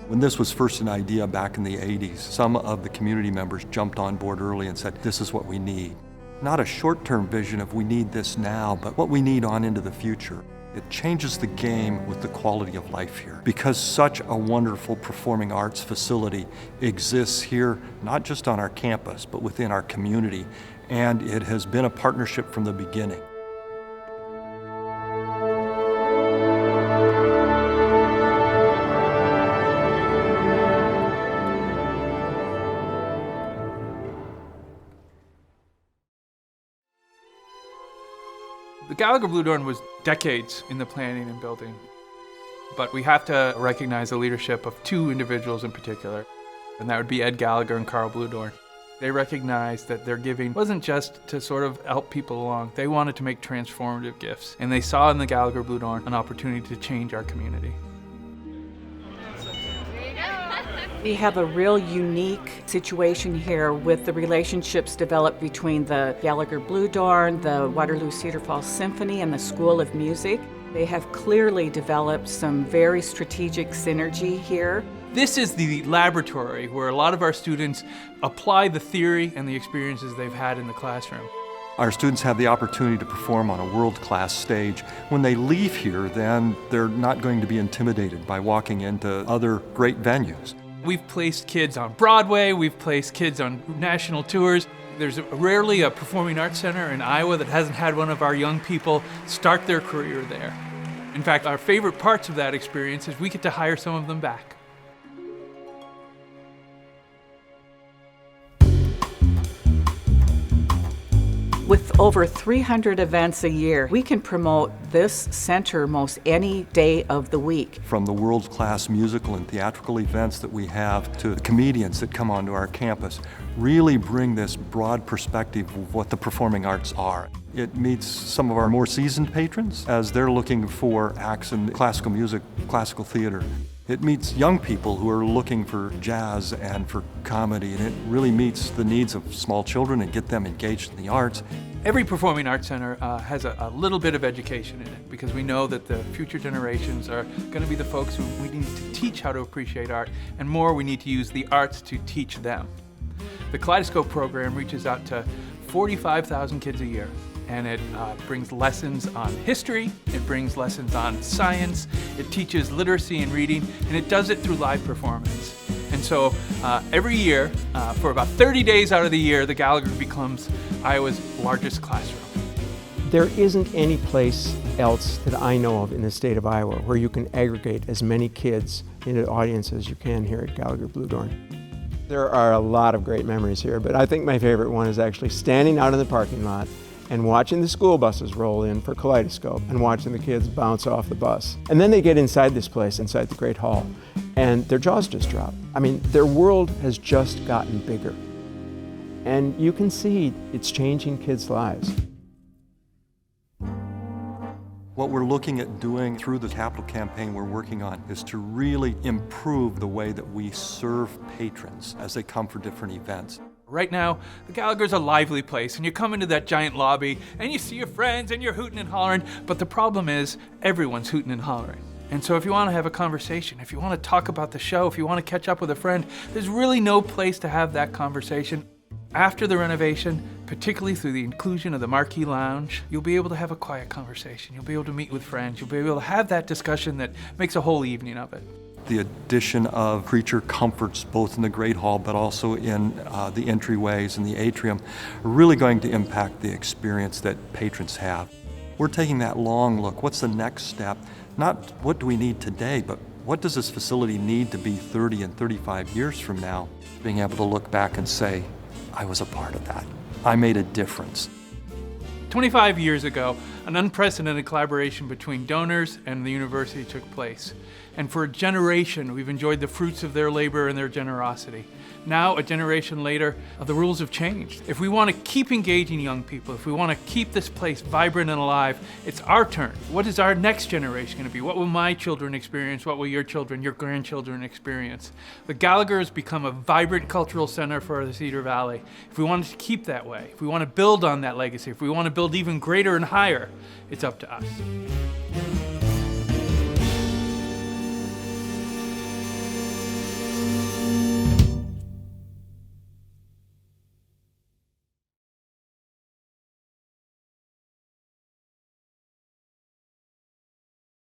When this was first an idea back in the 80s, some of the community members jumped on board early and said, this is what we need. Not a short-term vision of we need this now, but what we need on into the future. It changes the game with the quality of life here. Because such a wonderful performing arts facility exists here, not just on our campus, but within our community, and it has been a partnership from the beginning. The Gallagher Bluedorn was decades in the planning and building, but we have to recognize the leadership of two individuals in particular, and that would be Ed Gallagher and Carl Bluedorn. They recognized that their giving wasn't just to sort of help people along, they wanted to make transformative gifts, and they saw in the Gallagher Bluedorn an opportunity to change our community. We have a real unique situation here with the relationships developed between the Gallagher Bluedorn, the Waterloo Cedar Falls Symphony, and the School of Music. They have clearly developed some very strategic synergy here. This is the laboratory where a lot of our students apply the theory and the experiences they've had in the classroom. Our students have the opportunity to perform on a world-class stage. When they leave here, then they're not going to be intimidated by walking into other great venues. We've placed kids on Broadway, we've placed kids on national tours. There's rarely a performing arts center in Iowa that hasn't had one of our young people start their career there. In fact, our favorite parts of that experience is we get to hire some of them back. With over 300 events a year, we can promote this center most any day of the week. From the world-class musical and theatrical events that we have to the comedians that come onto our campus, really bring this broad perspective of what the performing arts are. It meets some of our more seasoned patrons as they're looking for acts in classical music, classical theater. It meets young people who are looking for jazz and for comedy, and it really meets the needs of small children and get them engaged in the arts. Every performing arts center has a little bit of education in it because we know that the future generations are going to be the folks who we need to teach how to appreciate art, and more we need to use the arts to teach them. The Kaleidoscope program reaches out to 45,000 kids a year. And it brings lessons on history, it brings lessons on science, it teaches literacy and reading, and it does it through live performance. And so every year, for about 30 days out of the year, the Gallagher becomes Iowa's largest classroom. There isn't any place else that I know of in the state of Iowa where you can aggregate as many kids in an audience as you can here at Gallagher Bluedorn. There are a lot of great memories here, but I think my favorite one is actually standing out in the parking lot and watching the school buses roll in for Kaleidoscope and watching the kids bounce off the bus. And then they get inside this place, inside the Great Hall, and their jaws just drop. I mean, their world has just gotten bigger. And you can see it's changing kids' lives. What we're looking at doing through the capital campaign we're working on is to really improve the way that we serve patrons as they come for different events. Right now, the Gallagher's a lively place, and you come into that giant lobby, and you see your friends, and you're hooting and hollering, but the problem is, everyone's hooting and hollering. And so if you want to have a conversation, if you want to talk about the show, if you want to catch up with a friend, there's really no place to have that conversation. After the renovation, particularly through the inclusion of the Marquee Lounge, you'll be able to have a quiet conversation. You'll be able to meet with friends. You'll be able to have that discussion that makes a whole evening of it. The addition of creature comforts both in the Great Hall but also in the entryways and the atrium are really going to impact the experience that patrons have. We're taking that long look. What's the next step? Not what do we need today, but what does this facility need to be 30 and 35 years from now? Being able to look back and say, I was a part of that. I made a difference. 25 years ago, an unprecedented collaboration between donors and the university took place. And for a generation, we've enjoyed the fruits of their labor and their generosity. Now, a generation later, the rules have changed. If we want to keep engaging young people, if we want to keep this place vibrant and alive, it's our turn. What is our next generation going to be? What will my children experience? What will your children, your grandchildren experience? The Gallagher has become a vibrant cultural center for the Cedar Valley. If we want it to keep that way, if we want to build on that legacy, if we want to build even greater and higher, it's up to us.